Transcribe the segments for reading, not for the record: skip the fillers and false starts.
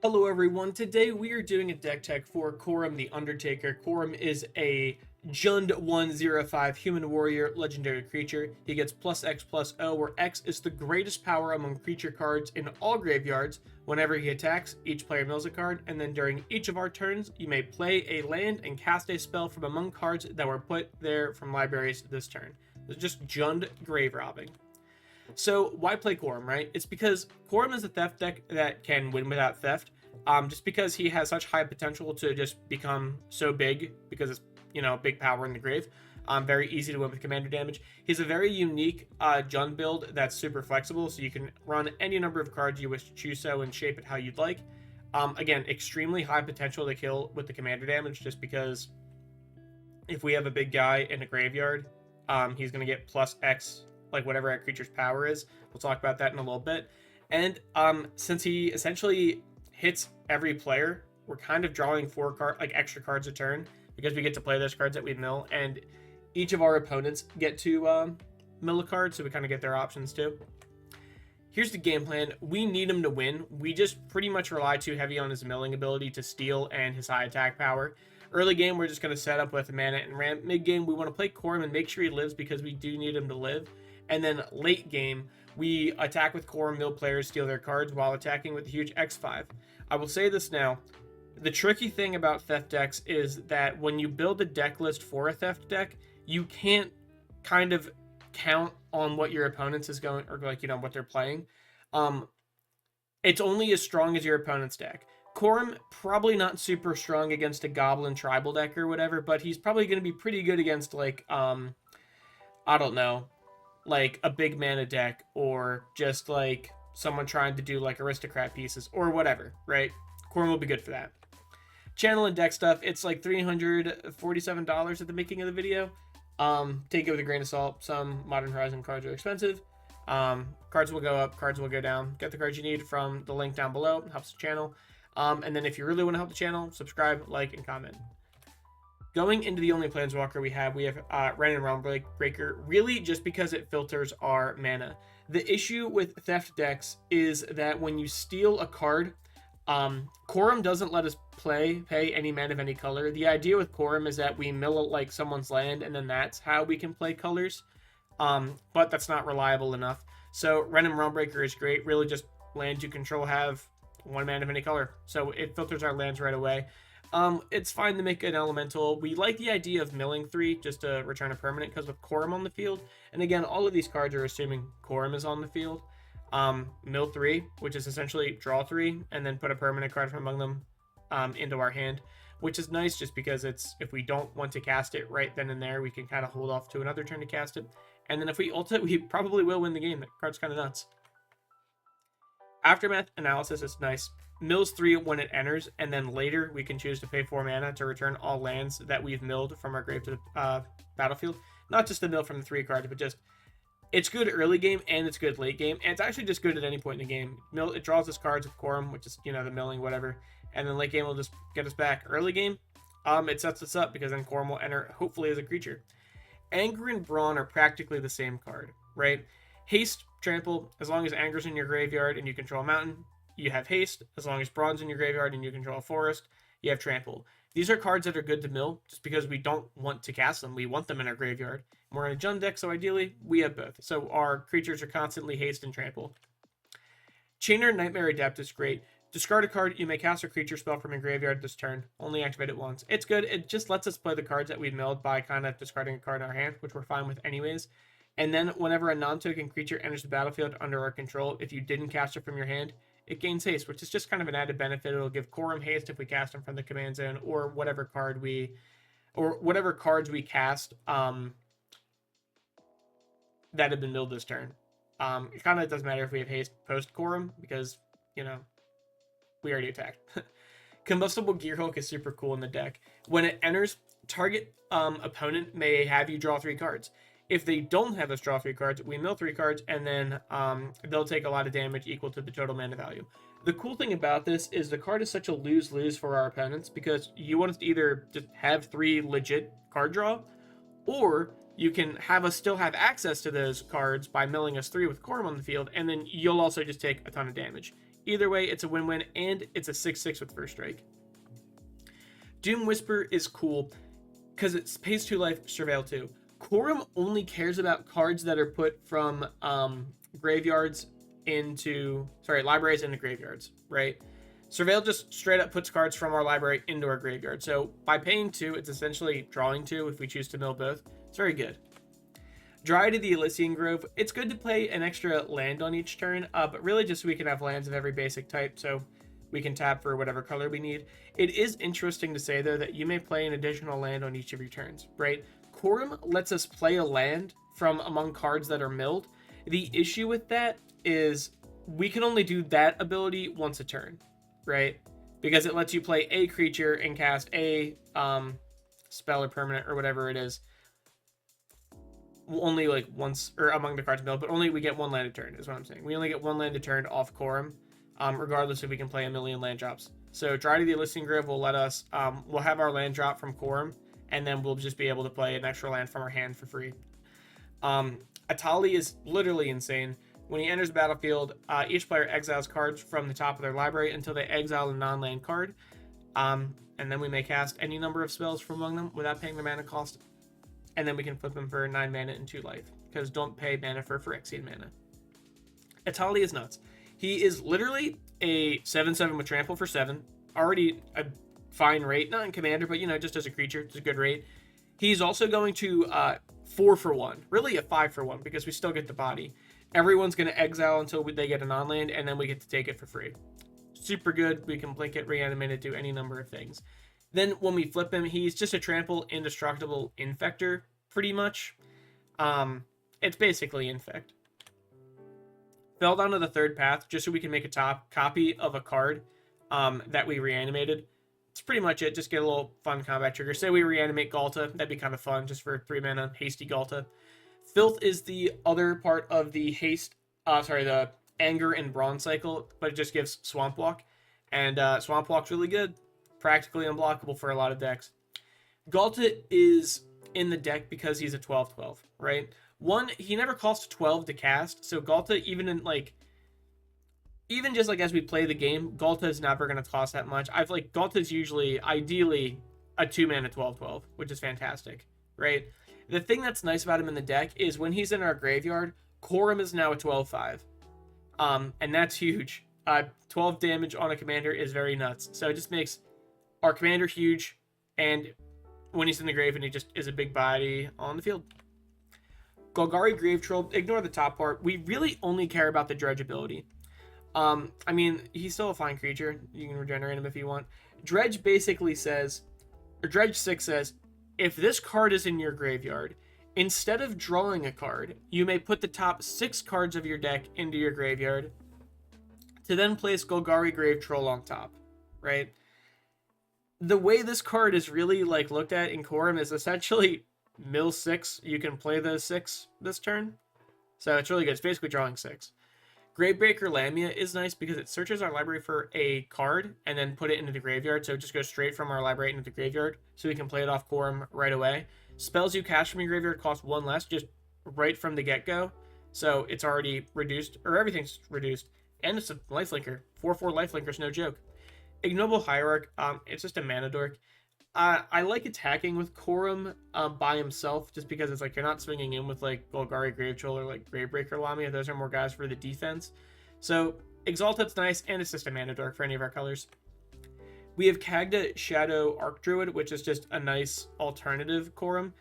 Hello everyone, today we are doing a deck tech for Coram the Undertaker. Coram is a Jund 105 human warrior legendary creature. He gets plus X plus O, where X is the greatest power among creature cards in all graveyards. Whenever he attacks, each player mills a card, and then during each of our turns, you may play a land and cast a spell from among cards that were put there from libraries this turn. It's just Jund grave robbing. So why play Corum, right? It's because Corum is a theft deck that can win without theft. Just because he has such high potential to just become so big because it's big power in the grave. Very easy to win with commander damage. He's a very unique Jund build that's super flexible, so you can run any number of cards you wish to choose so and shape it how you'd like. Again, extremely high potential to kill with the commander damage, just because if we have a big guy in a graveyard, he's going to get plus X, like whatever a creature's power is. We'll talk about that in a little bit. And since he essentially hits every player, we're kind of drawing extra cards a turn, because we get to play those cards that we mill, and each of our opponents get to mill a card, so we kind of get their options too. Here's the game plan. We need him to win. We just pretty much rely too heavy on his milling ability to steal and his high attack power. Early game, we're just going to set up with mana and ramp. Mid game, we want to play Corum and make sure he lives, because we do need him to live. And then late game, we attack with Corum, mill players, steal their cards while attacking with a huge X5. I will say this now. The tricky thing about theft decks is that when you build a deck list for a theft deck, you can't kind of count on what your opponents is going, or what they're playing. It's only as strong as your opponent's deck. Corum, probably not super strong against a goblin tribal deck or whatever, but he's probably going to be pretty good against I don't know, like a big mana deck, or just like someone trying to do like aristocrat pieces or whatever, right? Corum will be good for that. Channel and deck stuff, it's like $347 at the making of the video. Take it with a grain of salt. Some Modern Horizon cards are expensive. Cards will go up, cards will go down. Get the cards you need from the link down below. It helps the channel. And then if you really want to help the channel, subscribe, like, and comment. Going into the only planeswalker we have Random Realm Breaker, really just because it filters our mana. The issue with theft decks is that when you steal a card, Corum doesn't let us pay any mana of any color. The idea with Corum is that we mill like someone's land, and then that's how we can play colors. But that's not reliable enough. So Random Realm Breaker is great. Really, just lands you control have one mana of any color, so it filters our lands right away. It's fine to make an elemental. We like the idea of milling 3 just to return a permanent, because with Corum on the field, and again, all of these cards are assuming Corum is on the field. Mill 3, which is essentially draw 3, and then put a permanent card from among them into our hand, which is nice just because it's, if we don't want to cast it right then and there, we can kind of hold off to another turn to cast it. And then if we ult it, we probably will win the game. That card's kind of nuts. Aftermath Analysis is nice. Mills 3 when it enters, and then later we can choose to pay 4 mana to return all lands that we've milled from our grave to the battlefield. Not just the mill from the 3 cards, but just, it's good early game and it's good late game, and it's actually just good at any point in the game. It draws us cards with Corum, which is, the milling, whatever, and then late game will just get us back. Early game, it sets us up, because then Corum will enter, hopefully, as a creature. Anger and Brawn are practically the same card, right? Haste, trample, as long as Anger's in your graveyard and you control a mountain, you have haste. As long as Brawn's in your graveyard and you control a forest, you have trample. These are cards that are good to mill, just because we don't want to cast them. We want them in our graveyard. We're in a Jund deck, so ideally, we have both. So our creatures are constantly haste and trample. Chainer Nightmare Adept is great. Discard a card, you may cast a creature spell from your graveyard this turn. Only activate it once. It's good. It just lets us play the cards that we milled by kind of discarding a card in our hand, which we're fine with anyways. And then whenever a non-token creature enters the battlefield under our control, if you didn't cast it from your hand, it gains haste, which is just kind of an added benefit. It'll give Corum haste if we cast him from the command zone, or whatever cards we cast that have been milled this turn. It kind of doesn't matter if we have haste post Corum, because we already attacked. Combustible Gearhulk is super cool in the deck. When it enters, target opponent may have you draw 3 cards. If they don't have us draw 3 cards, we mill 3 cards, and then they'll take a lot of damage equal to the total mana value. The cool thing about this is the card is such a lose-lose for our opponents, because you want us to either just have 3 legit card draw, or you can have us still have access to those cards by milling us 3 with Corum on the field, and then you'll also just take a ton of damage. Either way, it's a win-win, and it's a 6/6 with first strike. Doom Whisper is cool because it pays 2 life, surveil 2. Corum only cares about cards that are put from graveyards into, libraries into graveyards, right? Surveil just straight up puts cards from our library into our graveyard. So by paying 2, it's essentially drawing 2 if we choose to mill both. It's very good. Dryad of the Elysian Grove. It's good to play an extra land on each turn, but really just so we can have lands of every basic type, so we can tap for whatever color we need. It is interesting to say, though, that you may play an additional land on each of your turns, right? Korum lets us play a land from among cards that are milled. The issue with that is we can only do that ability once a turn, right? Because it lets you play a creature and cast a spell or permanent or whatever it is only like once, or among the cards milled, but only we get 1 land a turn is what I'm saying. We only get 1 land a turn off Korum, regardless if we can play a million land drops. So Dryad of the Elysian Grove will let us, we'll have our land drop from Korum, and then we'll just be able to play an extra land from our hand for free. Atali is literally insane. When he enters the battlefield, each player exiles cards from the top of their library until they exile a non-land card, and then we may cast any number of spells from among them without paying the mana cost, and then we can flip them for 9 mana and 2 life, because don't pay mana for Phyrexian mana. Atali is nuts. He is literally a 7/7 with trample for 7, already a fine rate, not in commander, but just as a creature, it's a good rate. He's also going to 4 for 1, really a 5 for 1, because we still get the body. Everyone's going to exile until they get a non-land, and then we get to take it for free. Super good. We can blink it, reanimate it, do any number of things. Then when we flip him, he's just a trample, indestructible infector, pretty much. It's basically infect. Fell down to the 3rd path, just so we can make a top copy of a card that we reanimated. It's pretty much it. Just get a little fun combat trigger. Say we reanimate Galta. That'd be kind of fun, just for 3 mana, hasty Galta. Filth is the other part of the the anger and bronze cycle, but it just gives Swamp Walk. And Swamp Walk's really good. Practically unblockable for a lot of decks. Galta is in the deck because he's a 12/12, right? One, he never costs 12 to cast, so Galta, even just as we play the game, Galta is never going to cost that much. Galta is usually, ideally, a 2 mana 12/12, which is fantastic, right? The thing that's nice about him in the deck is when he's in our graveyard, Korum is now a 12/5. And that's huge. 12 damage on a commander is very nuts. So it just makes our commander huge, and when he's in the grave, and he just is a big body on the field. Golgari Grave Troll, ignore the top part. We really only care about the Dredge ability. He's still a fine creature. You can regenerate him if you want. Dredge basically says, or Dredge 6 says, if this card is in your graveyard, instead of drawing a card, you may put the top 6 cards of your deck into your graveyard to then place Golgari Grave Troll on top, right? The way this card is really looked at in Korum is essentially mill 6. You can play those 6 this turn. So it's really good. It's basically drawing 6. Gravebreaker Lamia is nice because it searches our library for a card and then put it into the graveyard. So it just goes straight from our library into the graveyard. So we can play it off Korum right away. Spells you cast from your graveyard cost 1 less just right from the get-go. So it's already reduced, or everything's reduced. And it's a lifelinker. 4/4 lifelinker's no joke. Ignoble Hierarch, it's just a mana dork. I like attacking with Korum by himself, just because it's you're not swinging in with Golgari Grave Troll or Gravebreaker Lamia. Those are more guys for the defense. So Exalted's nice, and it's just a mana dork for any of our colors. We have Kagda Shadow Archdruid, which is just a nice alternative Korum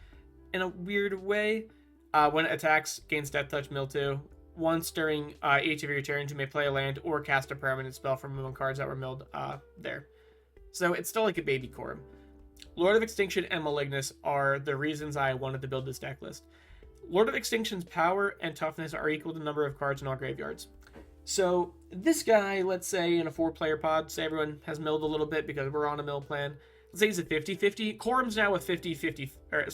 in a weird way. When it attacks, gains Death Touch, mill 2. Once during each of your turns, you may play a land or cast a permanent spell from among cards that were milled there. So it's still like a baby Korum. Lord of Extinction and Malignus are the reasons I wanted to build this deck list. Lord of Extinction's power and toughness are equal to the number of cards in all graveyards. So this guy, let's say in a 4-player pod, say everyone has milled a little bit because we're on a mill plan. Let's say he's a 50-50. Korum's now a 50-50, or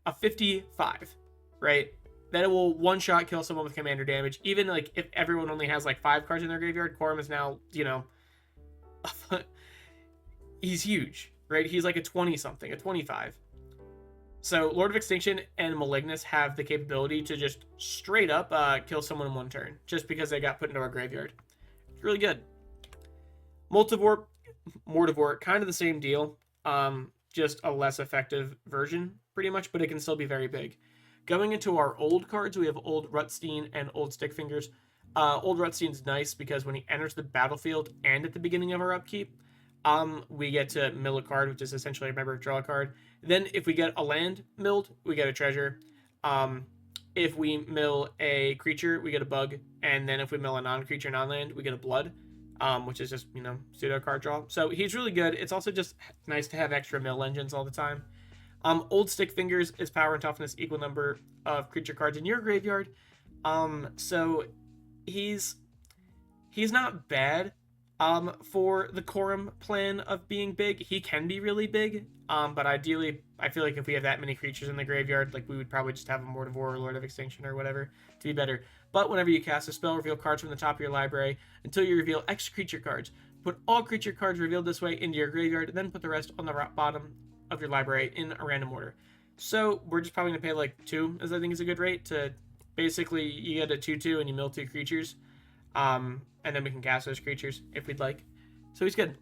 a 55, right? That it will one-shot kill someone with commander damage. Even if everyone only has 5 cards in their graveyard, Korum is now, he's huge, right? He's a 20-something, a 25. So Lord of Extinction and Malignus have the capability to just straight up kill someone in 1 turn, just because they got put into our graveyard. It's really good. Mortivore, kind of the same deal. Just a less effective version, pretty much, but it can still be very big. Going into our old cards, we have Old Rutstein and Old Stickfingers. Old Rutstein's nice because when he enters the battlefield and at the beginning of our upkeep, we get to mill a card, which is essentially a member draw a card. Then if we get a land milled, we get a treasure. If we mill a creature, we get a bug, and then if we mill a non-creature, non-land, we get a blood, which is just, pseudo card draw. So he's really good. It's also just nice to have extra mill engines all the time. Old Stick Fingers is power and toughness equal number of creature cards in your graveyard. So he's not bad. For the Corum plan of being big, he can be really big. But ideally, I feel like if we have that many creatures in the graveyard, like we would probably just have a Mortivore or Lord of Extinction or whatever to be better. But whenever you cast a spell, reveal cards from the top of your library until you reveal X creature cards. Put all creature cards revealed this way into your graveyard, then put the rest on the bottom of your library in a random order. So we're just probably gonna pay like 2, as I think is a good rate to basically you get a 2/2 and you mill 2 creatures. And then we can cast those creatures if we'd like. So he's good.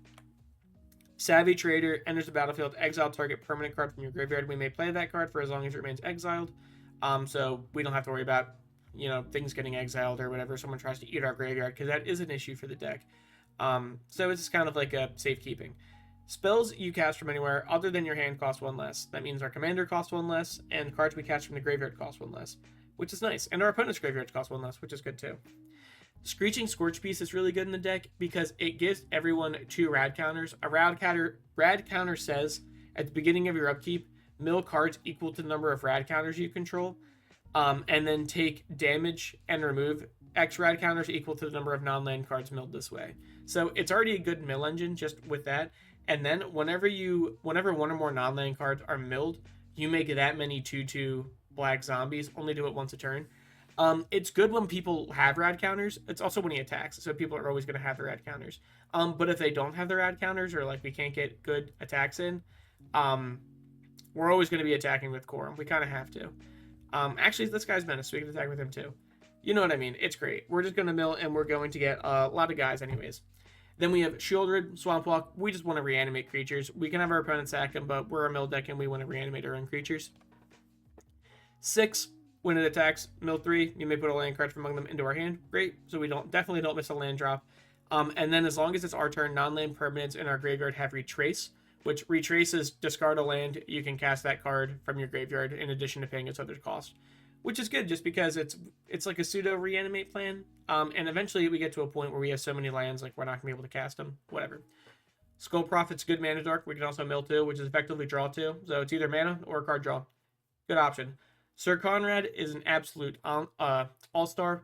Savvy Trader enters the battlefield, exile target permanent card from your graveyard. We may play that card for as long as it remains exiled. So we don't have to worry about, things getting exiled or whatever. Someone tries to eat our graveyard, because that is an issue for the deck. So it's kind of like a safekeeping. Spells you cast from anywhere other than your hand cost 1 less. That means our commander costs 1 less, and cards we cast from the graveyard cost 1 less, which is nice. And our opponent's graveyard costs 1 less, which is good too. Screeching Scorch Piece is really good in the deck because it gives everyone 2 rad counters. A rad counter says at the beginning of your upkeep, mill cards equal to the number of rad counters you control, and then take damage and remove X rad counters equal to the number of non-land cards milled this way. So it's already a good mill engine just with that. And then whenever one or more non-land cards are milled, you make that many 2/2 black zombies. Only do it once a turn. It's good when people have rad counters. It's also when he attacks, so people are always going to have the rad counters. But if they don't have the rad counters, or like we can't get good attacks in, we're always going to be attacking with Korum. We kind of have to. Actually, this guy's menace, so we can attack with him too. You know what I mean? It's great. We're just going to mill, and we're going to get a lot of guys anyways. Then we have Shieldred, Swampwalk. We just want to reanimate creatures. We can have our opponent sack them, but we're a mill deck, and we want to reanimate our own creatures. 6. When it attacks, mill 3, you may put a land card from among them into our hand. Great, so we definitely don't miss a land drop. And then as long as it's our turn, non-land permanents in our graveyard have Retrace, which retraces discard a land. You can cast that card from your graveyard in addition to paying its other cost, which is good just because it's like a pseudo reanimate plan. And eventually we get to a point where we have so many lands, like we're not gonna be able to cast them. Whatever. Skull Prophet's good mana dark. We can also mill 2, which is effectively draw 2. So it's either mana or card draw. Good option. Sir Conrad is an absolute all-star.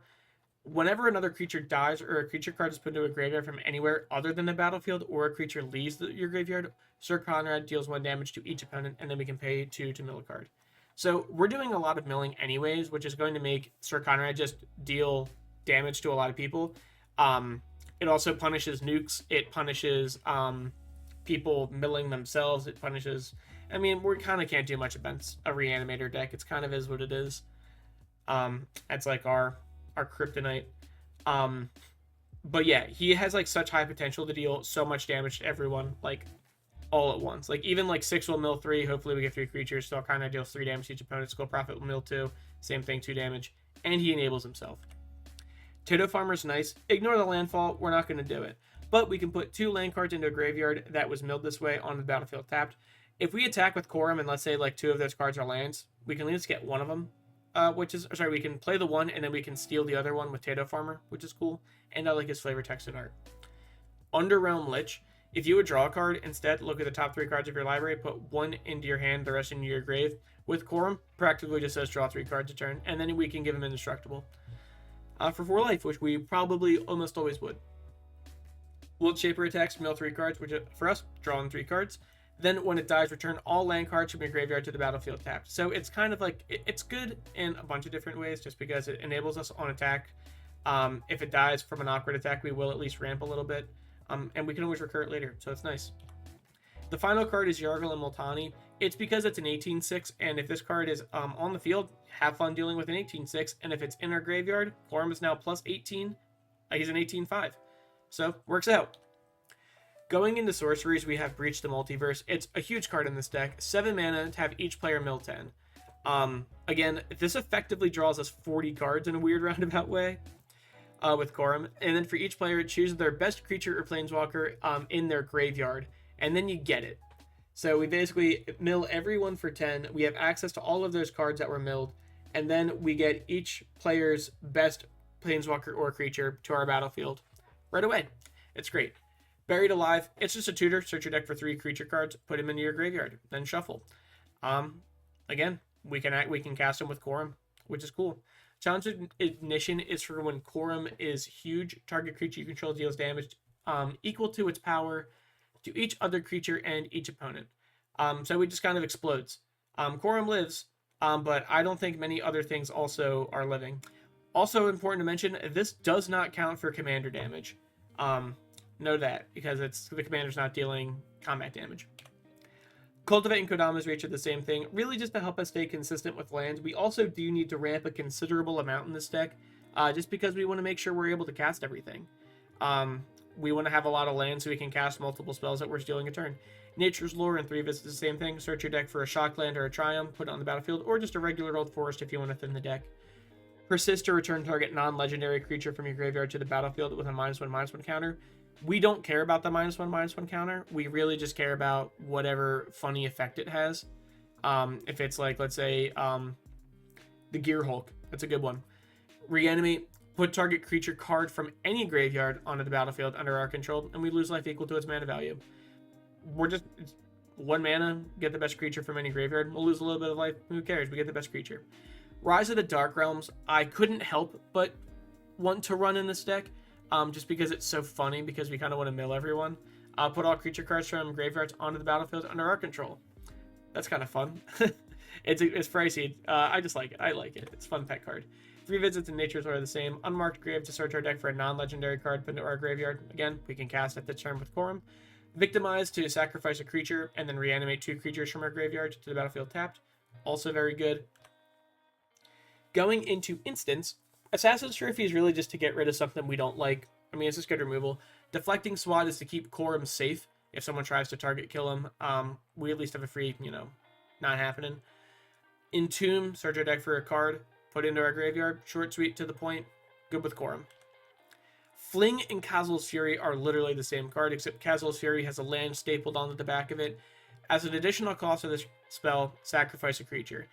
Whenever another creature dies or a creature card is put into a graveyard from anywhere other than the battlefield, or a creature leaves your graveyard, Sir Conrad deals 1 damage to each opponent, and then we can pay 2 to mill a card. So we're doing a lot of milling anyways, which is going to make Sir Conrad just deal damage to a lot of people. It also punishes nukes. It punishes people milling themselves. It punishes... I mean, we kind of can't do much against a reanimator deck. It's kind of is what it is. It's like our kryptonite. But yeah, he has like such high potential to deal so much damage to everyone, like all at once. Like even like 6 will mill 3. Hopefully we get 3 creatures, so it kind of deals 3 damage to each opponent. Skull Prophet will mill 2. Same thing, 2 damage. And he enables himself. Tato Farmer's nice. Ignore the landfall. We're not going to do it. But we can put 2 land cards into a graveyard that was milled this way on the battlefield tapped. If we attack with Corum and let's say like 2 of those cards are lands, we can at least get one of them. We can play the one and then we can steal the other one with Tato Farmer, which is cool. And I like his flavor texted art. Underrealm Lich. If you would draw a card, instead look at the top 3 cards of your library, put 1 into your hand, the rest into your grave. With Corum, practically just says draw 3 cards a turn, and then we can give him indestructible. For 4 life, which we probably almost always would. Wild Shaper attacks, mill 3 cards, which for us, drawing 3 cards. Then when it dies, return all land cards from your graveyard to the battlefield tapped. So it's kind of like, it's good in a bunch of different ways just because it enables us on attack. If it dies from an awkward attack, we will at least ramp a little bit. And we can always recur it later, so it's nice. The final card is Yargle and Multani. It's because it's an 18/6, and if this card is on the field, have fun dealing with an 18/6. And if it's in our graveyard, Corum is now plus 18. He's an 18/5. So, works out. Going into sorceries, we have Breach the Multiverse. It's a huge card in this deck. 7 mana to have each player mill 10. Again, this effectively draws us 40 cards in a weird roundabout way with Coram. And then for each player, choose their best creature or planeswalker in their graveyard. And then you get it. So we basically mill everyone for 10. We have access to all of those cards that were milled. And then we get each player's best planeswalker or creature to our battlefield right away. It's great. Buried Alive, it's just a tutor. Search your deck for 3 creature cards, put them into your graveyard, then shuffle. Again, we can cast them with Coram, which is cool. Challenge Ignition is for when Coram is huge. Target creature you control deals damage equal to its power to each other creature and each opponent. So it just kind of explodes. Coram lives, but I don't think many other things also are living. Also important to mention, this does not count for commander damage. Know that, because the commander's not dealing combat damage. Cultivate and Kodama's Reach are the same thing, really just to help us stay consistent with lands. We also do need to ramp a considerable amount in this deck, just because we want to make sure we're able to cast everything. We want to have a lot of lands so we can cast multiple spells that we're stealing a turn. Nature's Lore and 3 visits the same thing. Search your deck for a shock land or a triumph, put it on the battlefield, or just a regular old forest if you want to thin the deck. Persist to return target non-legendary creature from your graveyard to the battlefield with a -1/-1 counter. We don't care about the -1/-1 counter. We really just care about whatever funny effect it has. If it's like, let's say, the Gear Hulk, that's a good one. Reanimate, put target creature card from any graveyard onto the battlefield under our control, and we lose life equal to its mana value. We're just 1 mana, get the best creature from any graveyard. We'll lose a little bit of life. Who cares? We get the best creature. Rise of the Dark Realms, I couldn't help but want to run in this deck, just because it's so funny, because we kind of want to mill everyone. Put all creature cards from graveyards onto the battlefield under our control. That's kind of fun. It's pricey. I just like it. I like it. It's a fun pet card. 3 visits in Nature's Lore are the same. Unmarked Grave to search our deck for a non-legendary card put into our graveyard. Again, we can cast at this turn with Coram. Victimize to sacrifice a creature and then reanimate 2 creatures from our graveyard to the battlefield tapped. Also very good. Going into instants, Assassin's Trophy is really just to get rid of something we don't like. I mean, it's just good removal. Deflecting Swat is to keep Coram safe. If someone tries to target kill him, we at least have a free, not happening. Entomb, search our deck for a card, put into our graveyard. Short, sweet, to the point. Good with Coram. Fling and Kazel's Fury are literally the same card, except Kazel's Fury has a land stapled onto the back of it. As an additional cost of this spell, sacrifice a creature.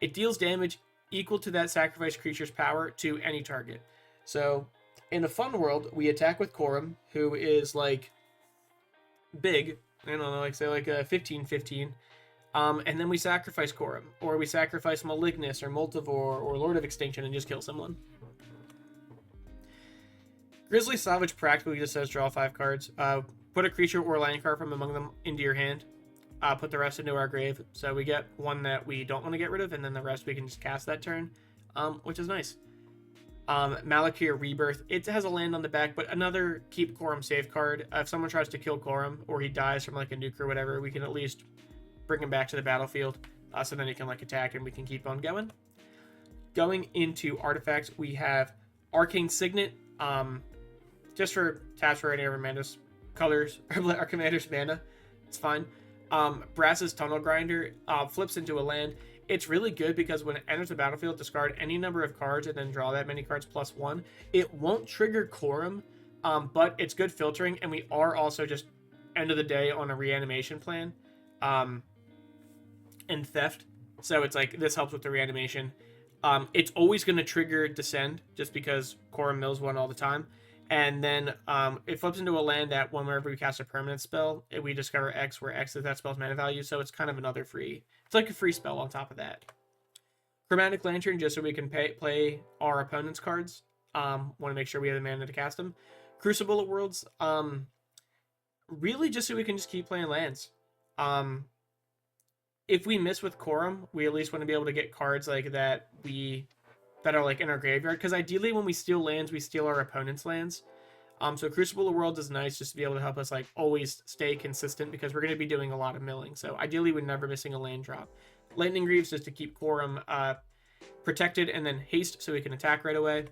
It deals damage equal to that sacrificed creature's power to any target. So, in a fun world, we attack with Coram, who is like big. I don't know, like say like a 15/15. And then we sacrifice Coram, or we sacrifice Malignus or Multivore or Lord of Extinction and just kill someone. Grizzly Savage practically just says draw 5 cards. Put a creature or land card from among them into your hand. Put the rest into our grave. So we get one that we don't want to get rid of, and then the rest we can just cast that turn, which is nice. Malakir Rebirth. It has a land on the back, but another keep Coram safe card. If someone tries to kill Coram, or he dies from like a nuke or whatever, we can at least bring him back to the battlefield. So then he can like attack and we can keep on going. Going into artifacts, we have Arcane Signet. Just for taps for any of Amanda's colors, or our commander's mana. It's fine. Brass's Tunnel Grinder flips into a land. It's really good because when it enters the battlefield, discard any number of cards and then draw that many cards +1. It won't trigger Coram, but it's good filtering, and we are also just end of the day on a reanimation plan and theft. So it's like this helps with the reanimation. It's always going to trigger Descend just because Coram mills one all the time. And then it flips into a land that whenever we cast a permanent spell, we discover X, where X is that spell's mana value. So it's kind of another free. It's like a free spell on top of that. Chromatic Lantern, just so we can play our opponent's cards. Want to make sure we have the mana to cast them. Crucible of Worlds, really just so we can just keep playing lands. If we miss with Coram, we at least want to be able to get cards like that that are like in our graveyard, because ideally when we steal lands, we steal our opponent's lands. So Crucible of Worlds is nice just to be able to help us like always stay consistent, because we're going to be doing a lot of milling. So ideally we're never missing a land drop. Lightning Greaves just to keep Coram protected, and then haste so we can attack right away.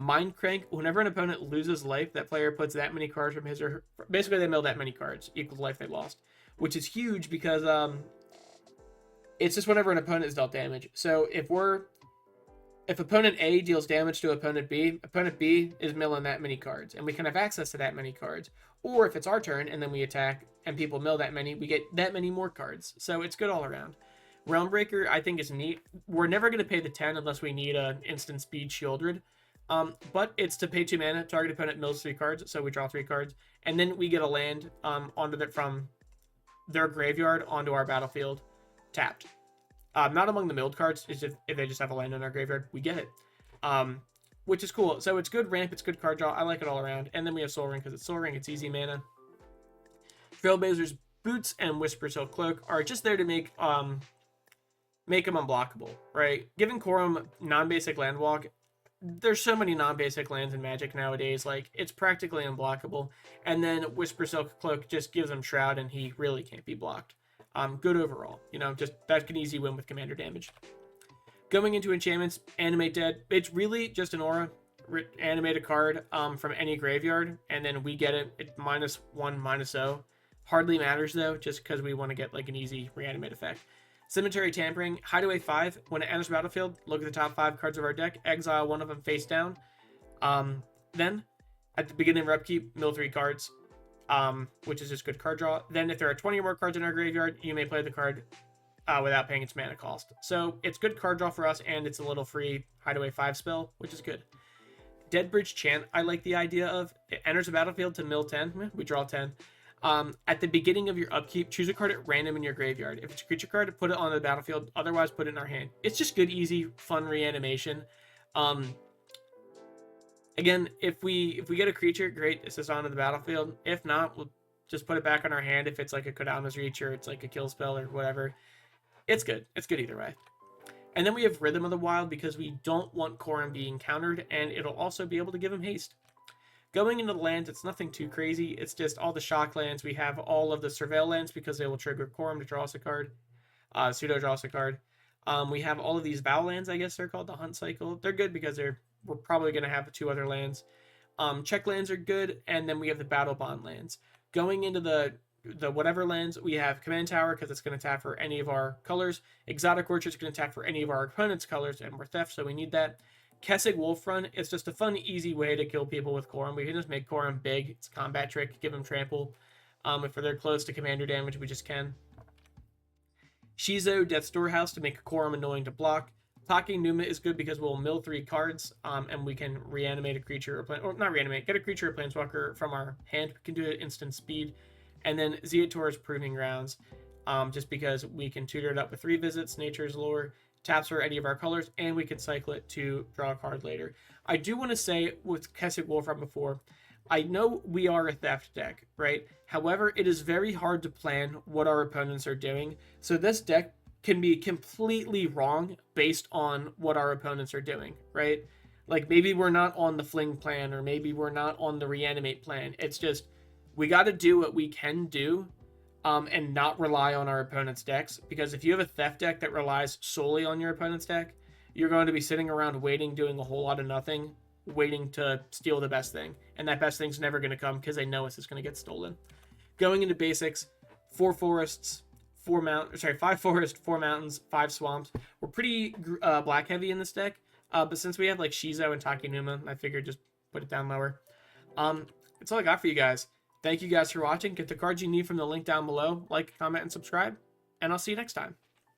Mind Crank, whenever an opponent loses life, that player puts that many cards from his or her, basically they mill that many cards, equals the life they lost, which is huge because it's just whenever an opponent is dealt damage. So if opponent A deals damage to opponent B is milling that many cards, and we can have access to that many cards. Or if it's our turn and then we attack and people mill that many, we get that many more cards. So it's good all around. Realmbreaker, I think, is neat. We're never going to pay the 10 unless we need an instant speed Shieldred. But it's to pay 2 mana, target opponent mills 3 cards, so we draw 3 cards, and then we get a land from their graveyard onto our battlefield, tapped. Not among the milled cards, it's if they just have a land in our graveyard, we get it. Which is cool. So it's good ramp, it's good card draw, I like it all around. And then we have Soul Ring, because it's Soul Ring, it's easy mana. Trailblazers Boots and Whisper Silk Cloak are just there to make them unblockable, right? Given Coram non-basic land walk, there's so many non-basic lands in Magic nowadays, like, it's practically unblockable. And then Whisper Silk Cloak just gives him Shroud, and he really can't be blocked. Good overall, just that can easy win with commander damage. Going into enchantments, Animate Dead. It's really just an aura. Animate a card from any graveyard, and then we get it at -1, -0. Hardly matters though, just because we want to get like an easy reanimate effect. Cemetery Tampering, Hideaway 5. When it enters the battlefield, look at the top 5 cards of our deck, exile one of them face down. Then, at the beginning of our upkeep, mill 3 cards, which is just good card draw. Then, if there are 20 or more cards in our graveyard, you may play the card without paying its mana cost. So, it's good card draw for us, and it's a little free Hideaway 5 spell, which is good. Deadbridge Chant, I like the idea of. It enters the battlefield to mill 10. We draw 10. At the beginning of your upkeep, choose a card at random in your graveyard. If it's a creature card, put it on the battlefield. Otherwise, put it in our hand. It's just good, easy, fun reanimation. Again, if we get a creature, great, it's just onto the battlefield. If not, we'll just put it back on our hand. If it's like a Kodama's Reach or it's like a kill spell or whatever, it's good. It's good either way. And then we have Rhythm of the Wild because we don't want Corum being countered, and it'll also be able to give him haste. Going into the lands, it's nothing too crazy. It's just all the shock lands. We have all of the surveil lands because they will trigger Corum to draw us a card. Pseudo draw us a card. We have all of these vow lands, I guess they're called, the Hunt Cycle. They're good because we're probably going to have 2 other lands. Check lands are good, and then we have the Battle Bond lands. Going into the whatever lands, we have Command Tower because it's going to tap for any of our colors. Exotic Orchard is going to tap for any of our opponent's colors, and we're theft, so we need that. Kessig Wolf Run, it's just a fun, easy way to kill people with Corum. We can just make Corum big. It's a combat trick. Give him trample. If they're close to commander damage, we just can. Shizo, Death Storehouse to make Corum annoying to block. Talking Numa is good because we'll mill 3 cards, and we can reanimate a creature or not reanimate, get a creature or planeswalker from our hand. We can do it at instant speed. And then Zeator's Proving Grounds, just because we can tutor it up with 3 visits, Nature's Lore, taps for any of our colors, and we can cycle it to draw a card later. I do want to say with Kessig Wolf from before, I know we are a theft deck, right? However, it is very hard to plan what our opponents are doing. So this deck can be completely wrong based on what our opponents are doing, right? Like maybe we're not on the fling plan, or maybe we're not on the reanimate plan. It's just, we got to do what we can do and not rely on our opponent's decks, because if you have a theft deck that relies solely on your opponent's deck, you're going to be sitting around waiting, doing a whole lot of nothing, waiting to steal the best thing, and that best thing's never going to come because they know it's just going to get stolen. Going into basics, 5 forests, 4 mountains, 5 swamps. We're pretty black heavy in this deck, but since we have like Shizo and Takinuma, I figured just put it down lower. That's all I got for you guys. Thank you guys for watching. Get the cards you need from the link down below. Like, comment, and subscribe. And I'll see you next time.